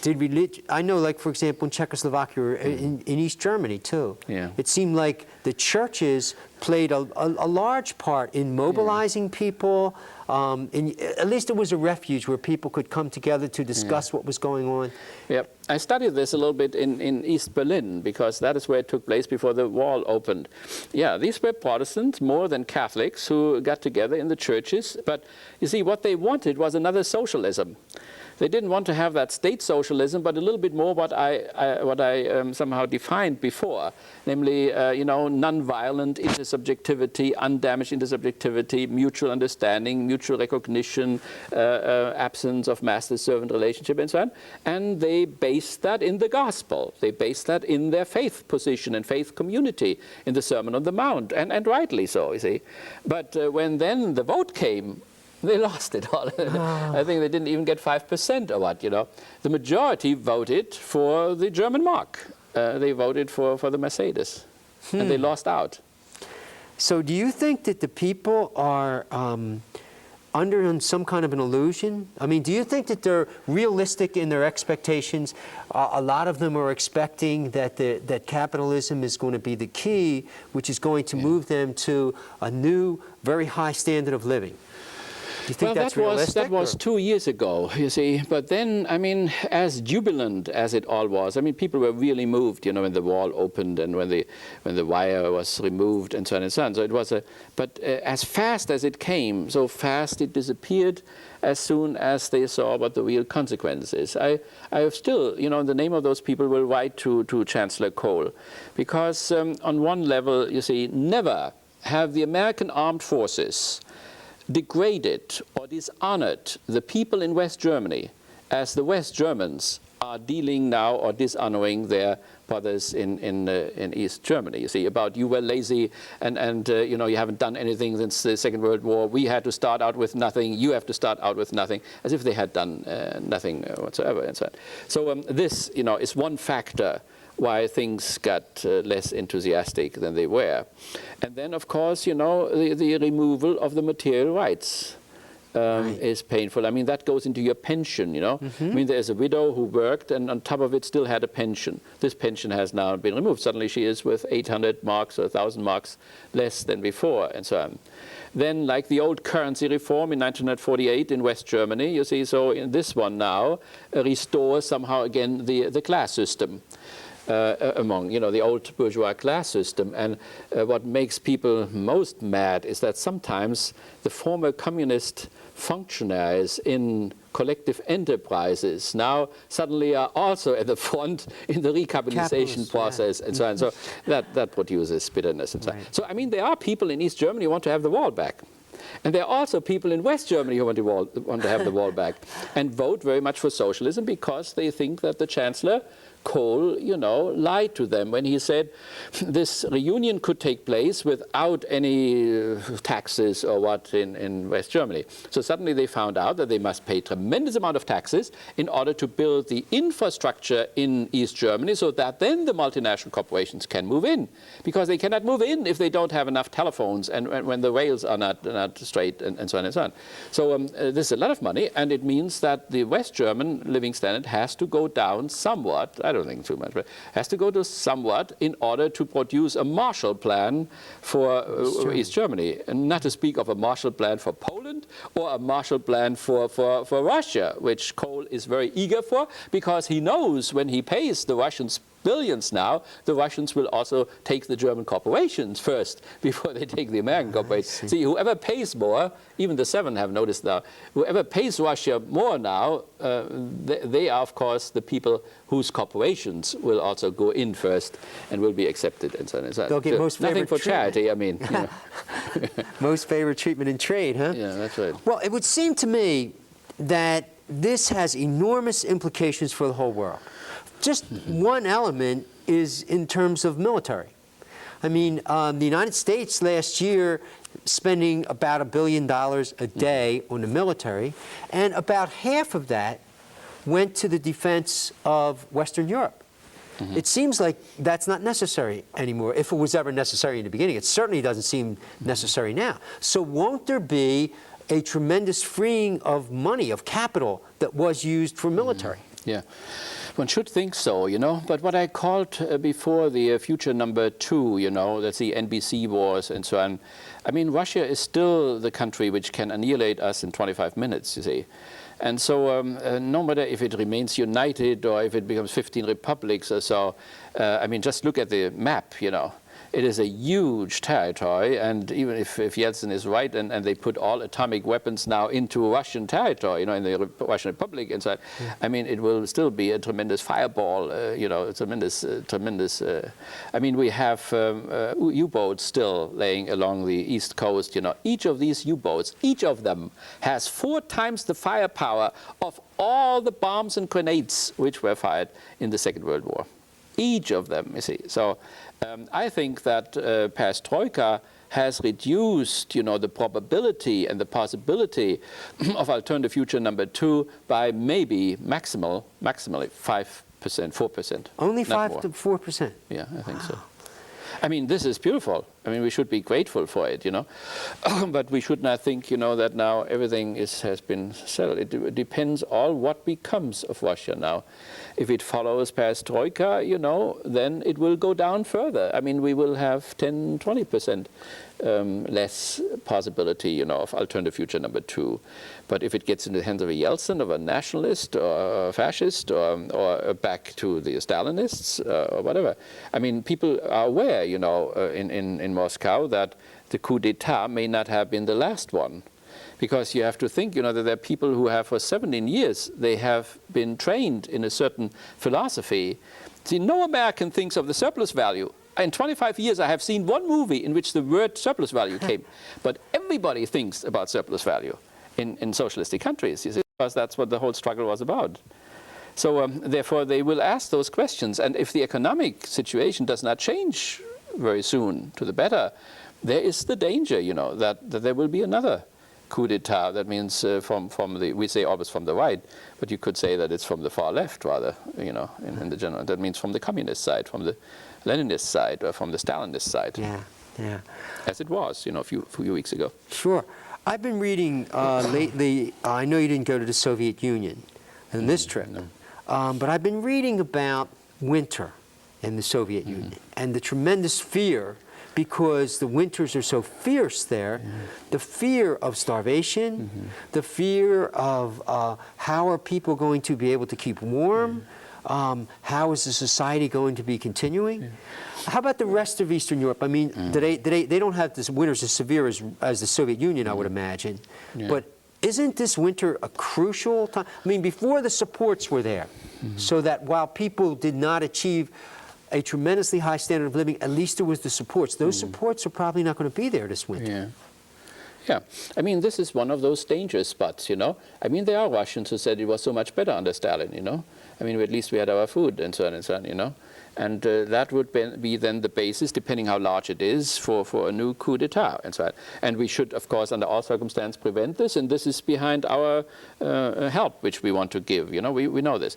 did religion? I know, like for example, in Czechoslovakia, or in East Germany too. Yeah. It seemed like the churches played a large part in mobilizing people. At least it was a refuge where people could come together to discuss what was going on. Yep. I studied this a little bit in East Berlin, because that is where it took place before the wall opened. Yeah, these were Protestants more than Catholics who got together in the churches. But you see, what they wanted was another socialism. They didn't want to have that state socialism, but a little bit more what I somehow defined before, namely, you know, non-violent intersubjectivity, undamaged intersubjectivity, mutual understanding, mutual recognition, absence of master-servant relationship, and so on. And they based that in the gospel. They based that in their faith position and faith community in the Sermon on the Mount, and rightly so, you see. But when then the vote came, they lost it all. I think they didn't even get 5% or what, you know. The majority voted for the German mark. They voted for the Mercedes, and they lost out. So do you think that the people are under some kind of an illusion? I mean, do you think that they're realistic in their expectations? A lot of them are expecting that capitalism is going to be the key, which is going to move them to a new, very high standard of living. you think that's realistic? That was 2 years ago, you see. But then, I mean, as jubilant as it all was, I mean, people were really moved, you know, when the wall opened and when the wire was removed and so on and so on. So it was but as fast as it came, so fast it disappeared as soon as they saw what the real consequence is. I have still, you know, in the name of those people, will write to Chancellor Kohl, because on one level, you see, never have the American armed forces degraded or dishonored the people in West Germany as the West Germans are dealing now or dishonoring their brothers in East Germany. You see, about you were lazy and you know, you haven't done anything since the Second World War. We had to start out with nothing. You have to start out with nothing, as if they had done nothing whatsoever. And so on. So this, you know, is one factor why things got less enthusiastic than they were. And then, of course, you know, the removal of the material rights is painful. I mean, that goes into your pension, you know. I mean, there's a widow who worked and on top of it still had a pension. This pension has now been removed. Suddenly she is with 800 marks or 1,000 marks less than before, and so on. Then, like the old currency reform in 1948 in West Germany, you see, so in this one now restores somehow again the class system. Among, you know, the old bourgeois class system. And what makes people most mad is that sometimes the former communist functionaries in collective enterprises now suddenly are also at the front in the recapitalization process, and so on. So that produces bitterness and so on. So I mean, there are people in East Germany who want to have the wall back. And there are also people in West Germany who want to have the wall back and vote very much for socialism because they think that the Chancellor Kohl, you know, lied to them when he said this reunion could take place without any taxes or what in West Germany. So suddenly they found out that they must pay tremendous amount of taxes in order to build the infrastructure in East Germany so that then the multinational corporations can move in. Because they cannot move in if they don't have enough telephones and when the rails are not straight and so on and so on. So this is a lot of money, and it means that the West German living standard has to go down somewhat. I don't think too much, but has to go to somewhat in order to produce a Marshall Plan for East Germany, and not to speak of a Marshall Plan for Poland or a Marshall Plan for Russia, which Kohl is very eager for, because he knows when he pays the Russians billions now, the Russians will also take the German corporations first before they take the American corporations. See, whoever pays more, even the seven have noticed now, whoever pays Russia more now, they are, of course, the people whose corporations will also go in first and will be accepted and so on and so on. They'll get most nothing for charity, I mean. You know. Most favored treatment in trade, huh? Yeah, that's right. Well, it would seem to me that this has enormous implications for the whole world. Just one element is in terms of military. I mean, the United States last year spending about $1 billion a day on the military, and about half of that went to the defense of Western Europe. It seems like that's not necessary anymore. If it was ever necessary in the beginning, it certainly doesn't seem necessary now. So won't there be a tremendous freeing of money, of capital, that was used for military? Yeah. One should think so, you know, but what I called before the future number 2, you know, that's the NBC wars and so on. I mean, Russia is still the country which can annihilate us in 25 minutes, you see. And so no matter if it remains united or if it becomes 15 republics or so, I mean, just look at the map, you know. It is a huge territory, and even if Yeltsin is right, and they put all atomic weapons now into Russian territory, you know, in the Russian Republic and so on, I mean, it will still be a tremendous fireball, you know, tremendous. I mean, we have U-boats still laying along the east coast, you know. Each of these U-boats, each of them has 4 times the firepower of all the bombs and grenades which were fired in the Second World War. Each of them, you see. So I think that perestroika has reduced, you know, the probability and the possibility of alternative future number 2 by maybe maximally 5%, 4%. Only 5 to 4%? Yeah, I think so. I mean, this is beautiful. I mean, we should be grateful for it, you know. But we should not think, you know, that now everything has been settled. It depends all what becomes of Russia now. If it follows perestroika, you know, then it will go down further. I mean, we will have 10, 20% less possibility, you know, of alternative future number 2. But if it gets into the hands of a Yeltsin, of a nationalist or a fascist, or back to the Stalinists or whatever, I mean, people are aware, you know, in Moscow that the coup d'etat may not have been the last one. Because you have to think, you know, that there are people who have for 17 years, they have been trained in a certain philosophy. See, no American thinks of the surplus value. In 25 years, I have seen one movie in which the word surplus value came. But everybody thinks about surplus value in socialistic countries, you see, because that's what the whole struggle was about. So therefore, they will ask those questions. And if the economic situation does not change very soon to the better, there is the danger, you know, that there will be another coup d'etat. That means from the, we say always from the right, but you could say that it's from the far left rather, you know, in the general. That means from the communist side, from the Leninist side, or from the Stalinist side. Yeah, yeah. As it was, you know, a few weeks ago. Sure. I've been reading lately, I know you didn't go to the Soviet Union in this trip, No. But I've been reading about winter in the Soviet Union and the tremendous fear, because the winters are so fierce there, the fear of starvation, the fear of how are people going to be able to keep warm, how is the society going to be continuing? How about the rest of Eastern Europe? I mean, they don't have this winters as severe as the Soviet Union, I would imagine, but isn't this winter a crucial time? I mean, before the supports were there, so that while people did not achieve a tremendously high standard of living, at least there was the supports. Those supports are probably not going to be there this winter. Yeah. Yeah, I mean, this is one of those dangerous spots, you know. I mean, there are Russians who said it was so much better under Stalin, you know. I mean, at least we had our food and so on, you know. And that would be then the basis, depending how large it is, for a new coup d'etat and so on. And we should, of course, under all circumstances, prevent this. And this is behind our help, which we want to give. You know, we know this.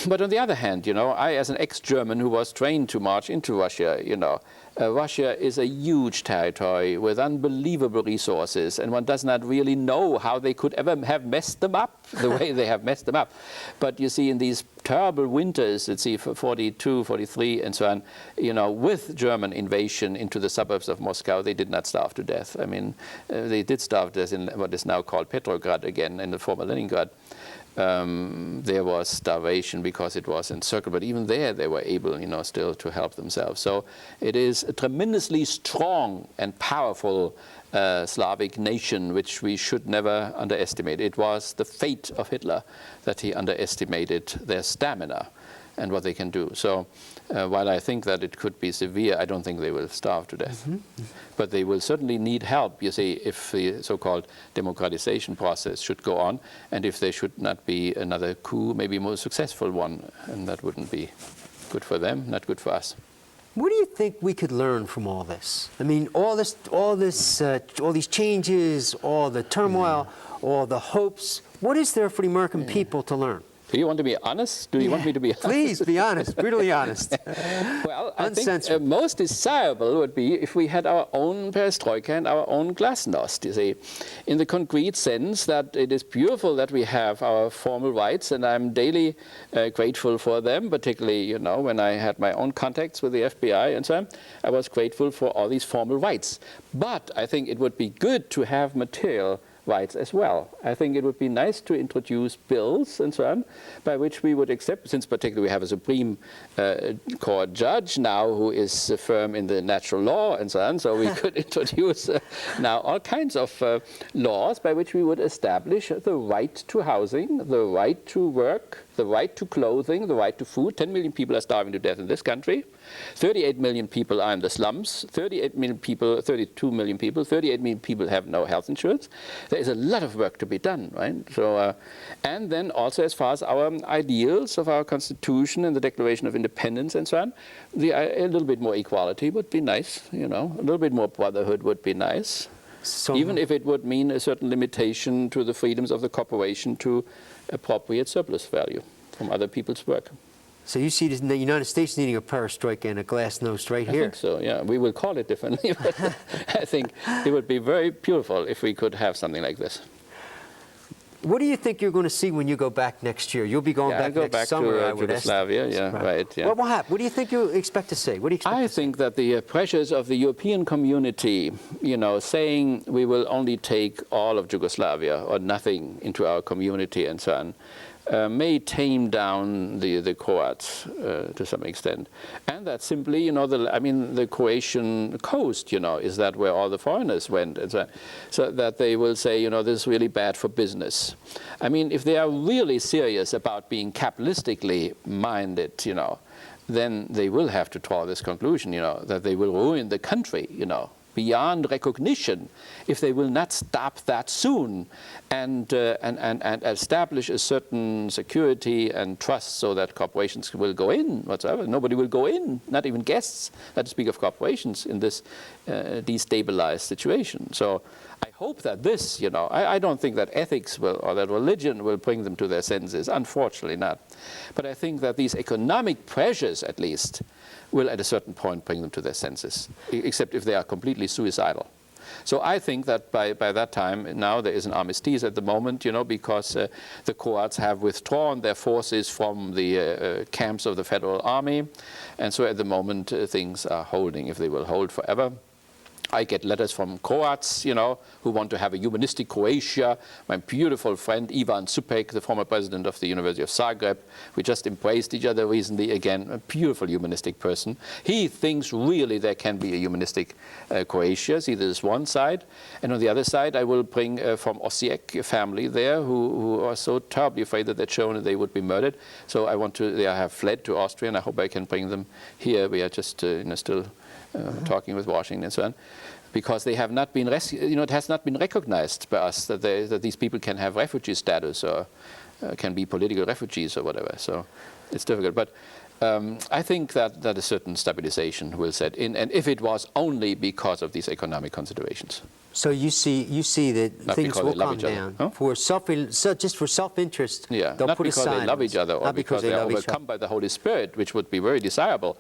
But on the other hand, you know, I, as an ex-German who was trained to march into Russia, you know, Russia is a huge territory with unbelievable resources, and one does not really know how they could ever have messed them up the way they have messed them up. But you see, in these terrible winters, let's see, for 42, 43, and so on, you know, with German invasion into the suburbs of Moscow, they did not starve to death. I mean, they did starve to death in what is now called Petrograd again, in the former Leningrad. There was starvation because it was encircled, but even there they were able, you know, still to help themselves. So it is a tremendously strong and powerful Slavic nation, which we should never underestimate. It was the fate of Hitler that he underestimated their stamina and what they can do. So while I think that it could be severe, I don't think they will starve to death. But they will certainly need help, you see, if the so-called democratization process should go on, and if there should not be another coup, maybe a more successful one, and that wouldn't be good for them, not good for us. What do you think we could learn from all this? I mean, all these changes, all the turmoil, all the hopes. What is there for the American people to learn? Do you want to be honest? Do you want me to be honest? Please be honest, brutally honest. Well, I think most desirable would be if we had our own perestroika and our own glasnost, you see, in the concrete sense that it is beautiful that we have our formal rights, and I'm daily grateful for them, particularly, you know, when I had my own contacts with the FBI and so on, I was grateful for all these formal rights. But I think it would be good to have material rights as well. I think it would be nice to introduce bills and so on, by which we would accept, since particularly we have a Supreme Court judge now who is firm in the natural law and so on, so we could introduce now all kinds of laws by which we would establish the right to housing, the right to work, the right to clothing, the right to food. 10 million people are starving to death in this country. 38 million people are in the slums. 38 million people, 32 million people, 38 million people have no health insurance. There is a lot of work to be done, right? So, and then also as far as our ideals of our Constitution and the Declaration of Independence and so on, a little bit more equality would be nice, you know, a little bit more brotherhood would be nice. So, even if it would mean a certain limitation to the freedoms of the corporation to appropriate surplus value from other people's work. So you see the United States needing a perestroika and a glasnost right here. I think so, yeah. We will call it differently, but I think it would be very beautiful if we could have something like this. What do you think you're going to see when you go back next year? You'll be going back next summer, to I would Yugoslavia, estimate. yeah, right. Yeah. What will happen? What do you think you expect to see? What do you expect I to see? think that the pressures of the European community, saying we will only take all of Yugoslavia or nothing into our community and so on, may tame down the Croats to some extent. And that simply, the Croatian coast, is that where all the foreigners went, and so that they will say, this is really bad for business. I mean, if they are really serious about being capitalistically minded, then they will have to draw this conclusion, that they will ruin the country, beyond recognition if they will not stop that soon and establish a certain security and trust so that corporations will go in whatsoever. Nobody will go in, not even guests, not to speak of corporations in this destabilized situation. So I hope that this, I don't think that ethics will or that religion will bring them to their senses, unfortunately not. But I think that these economic pressures, at least, will at a certain point bring them to their senses, except if they are completely suicidal. So I think that by that time, now there is an armistice at the moment, because the Croats have withdrawn their forces from the camps of the Federal Army. And so at the moment, things are holding, if they will hold forever. I get letters from Croats, who want to have a humanistic Croatia. My beautiful friend Ivan Supek, the former president of the University of Zagreb, we just embraced each other recently again, a beautiful humanistic person. He thinks really there can be a humanistic Croatia. See, there's one side. And on the other side, I will bring from Osijek a family there who are so terribly afraid that their children, they would be murdered. So they have fled to Austria, and I hope I can bring them here. We are just still talking with Washington and so on, because they have not been, it has not been recognized by us that these people can have refugee status or can be political refugees or whatever. So it's difficult. But I think that a certain stabilization will set in, and if it was only because of these economic considerations. So you see that Not things because will they love calm each other. down Huh? just for self-interest. Yeah, they'll not put because aside they love each other or because they are overcome by the Holy Spirit, which would be very desirable,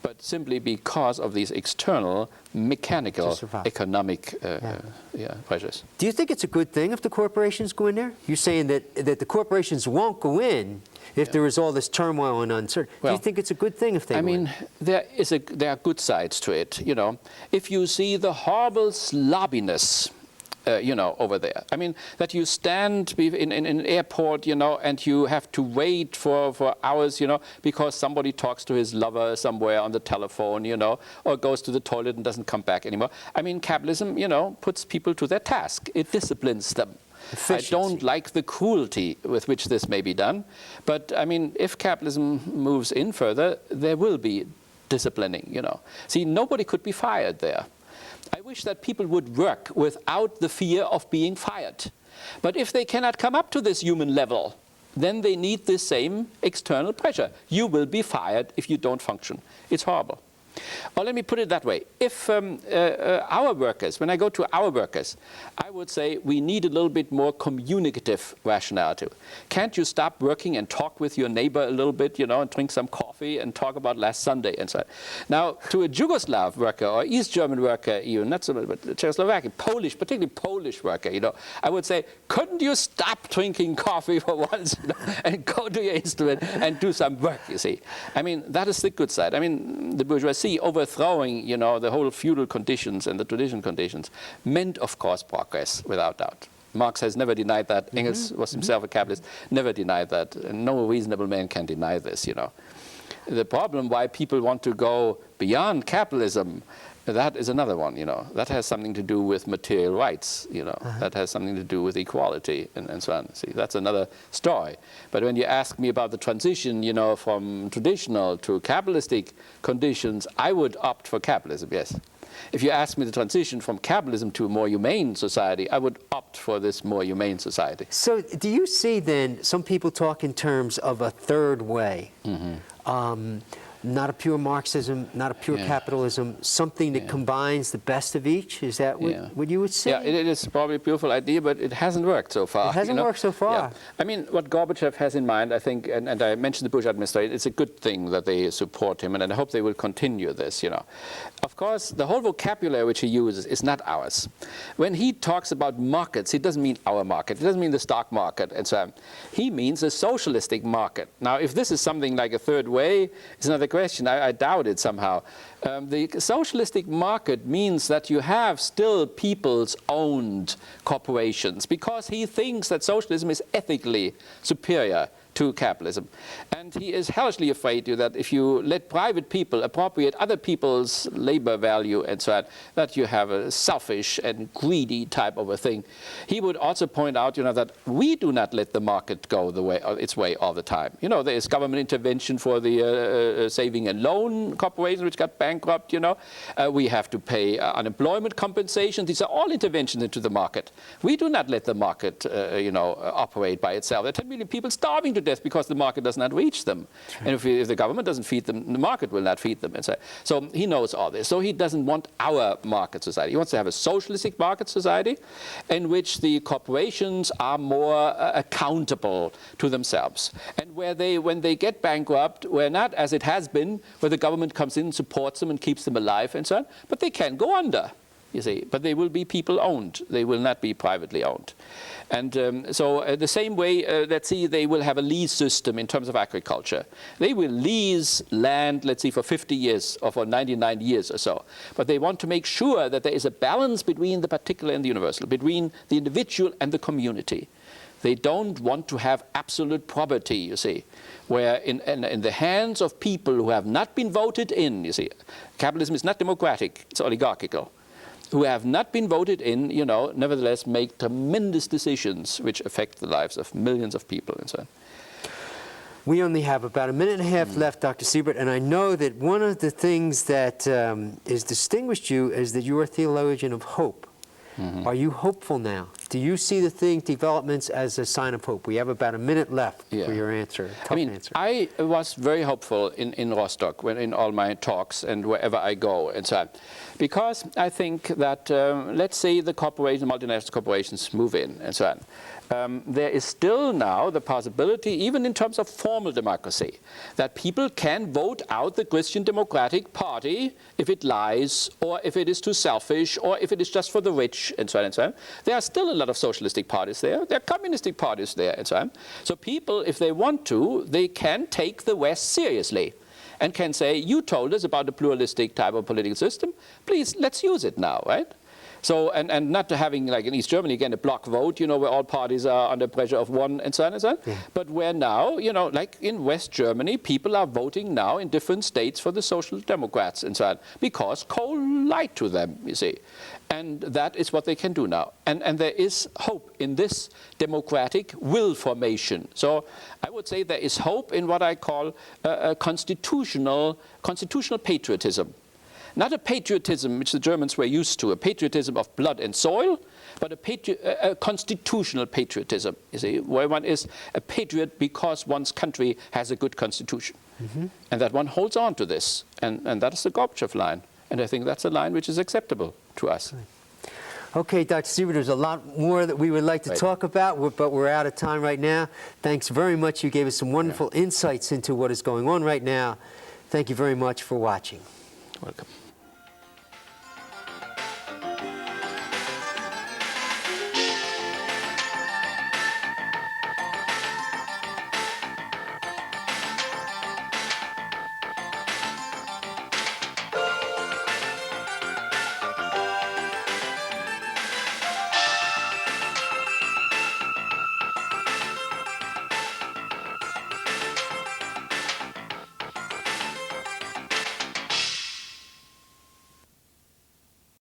but simply because of these external, mechanical, economic pressures. Do you think it's a good thing if the corporations go in there? You're saying that the corporations won't go in if there is all this turmoil and uncertainty. Well, do you think it's a good thing if they go in? I mean, there are good sides to it, If you see the horrible slobbiness, over there. I mean, that you stand in an airport, and you have to wait for hours, because somebody talks to his lover somewhere on the telephone, or goes to the toilet and doesn't come back anymore. I mean, capitalism, puts people to their task. It disciplines them. Efficiency. I don't like the cruelty with which this may be done. But, I mean, if capitalism moves in further, there will be disciplining, See, nobody could be fired there. I wish that people would work without the fear of being fired. But if they cannot come up to this human level, then they need the same external pressure. You will be fired if you don't function. It's horrible. Or let me put it that way. If our workers, when I go to our workers, I would say we need a little bit more communicative rationality. Can't you stop working and talk with your neighbor a little bit, and drink some coffee and talk about last Sunday and so on. Now, to a Yugoslav worker or East German worker, even not so much, but Czechoslovakian, Polish, particularly Polish worker, I would say, couldn't you stop drinking coffee for once and go to your instrument and do some work, you see? I mean, that is the good side. I mean, the bourgeoisie overthrowing, the whole feudal conditions and the traditional conditions meant, of course, progress, without doubt. Marx has never denied that. Engels was himself a capitalist, never denied that. And no reasonable man can deny this, The problem why people want to go beyond capitalism, that is another one, That has something to do with material rights, That has something to do with equality and so on. See, that's another story. But when you ask me about the transition, from traditional to capitalistic conditions, I would opt for capitalism, yes. If you ask me the transition from capitalism to a more humane society, I would opt for this more humane society. So do you see then, some people talk in terms of a third way. not a pure Marxism, not a pure capitalism, something that combines the best of each? Is that what you would say? Yeah, it is probably a beautiful idea, but it hasn't worked so far. It hasn't worked so far. Yeah. I mean, what Gorbachev has in mind, I think, and I mentioned the Bush administration, it's a good thing that they support him, and I hope they will continue this, Of course, the whole vocabulary which he uses is not ours. When he talks about markets, he doesn't mean our market. He doesn't mean the stock market and so on. He means a socialistic market. Now, if this is something like a third way, it's another question. I doubt it somehow. The socialistic market means that you have still people's owned corporations, because he thinks that socialism is ethically superior to capitalism. And he is hellishly afraid that if you let private people appropriate other people's labor value and so on, that you have a selfish and greedy type of a thing. He would also point out, that we do not let the market go its way all the time. There is government intervention for the saving and loan corporations which got bankrupt, We have to pay unemployment compensation. These are all interventions into the market. We do not let the market, operate by itself. There are 10 million people starving to death because the market does not reach them. And if the government doesn't feed them, the market will not feed them. And so he knows all this. So he doesn't want our market society. He wants to have a socialistic market society in which the corporations are more accountable to themselves. And where when they get bankrupt, where not as it has been, where the government comes in, supports them and keeps them alive and so on, but they can go under. But they will be people-owned. They will not be privately owned. And the same way, let's see, they will have a lease system in terms of agriculture. They will lease land, let's see, for 50 years or for 99 years or so. But they want to make sure that there is a balance between the particular and the universal, between the individual and the community. They don't want to have absolute property, where in the hands of people who have not been voted in, capitalism is not democratic, it's oligarchical. Who have not been voted in, nevertheless make tremendous decisions which affect the lives of millions of people and so on. We only have about a minute and a half left, Dr. Siebert, and I know that one of the things that has distinguished you is that you are a theologian of hope. Are you hopeful now? Do you see the developments as a sign of hope? We have about a minute left for your answer. Answer. I was very hopeful in Rostock, in all my talks and wherever I go and so on. Because I think that, let's say the multinational corporations move in and so on. There is still now the possibility, even in terms of formal democracy, that people can vote out the Christian Democratic Party if it lies, or if it is too selfish, or if it is just for the rich, and so on and so on. There are still a lot of socialistic parties there. There are communistic parties there, and so on. So people, if they want to, they can take the West seriously and can say, you told us about the pluralistic type of political system. Please, let's use it now, right? So, and not having, like in East Germany, again, a block vote, where all parties are under pressure of one and so on and so on. Yeah. But where now, like in West Germany, people are voting now in different states for the Social Democrats and so on, because Kohl lied to them, And that is what they can do now. And there is hope in this democratic will formation. So I would say there is hope in what I call a constitutional patriotism. Not a patriotism which the Germans were used to, a patriotism of blood and soil, but a constitutional patriotism, where one is a patriot because one's country has a good constitution. And that one holds on to this. And that is the Gorbachev line. And I think that's a line which is acceptable to us. Okay, Dr. Siebert, there's a lot more that we would like to talk about, but we're out of time right now. Thanks very much. You gave us some wonderful insights into what is going on right now. Thank you very much for watching. Welcome.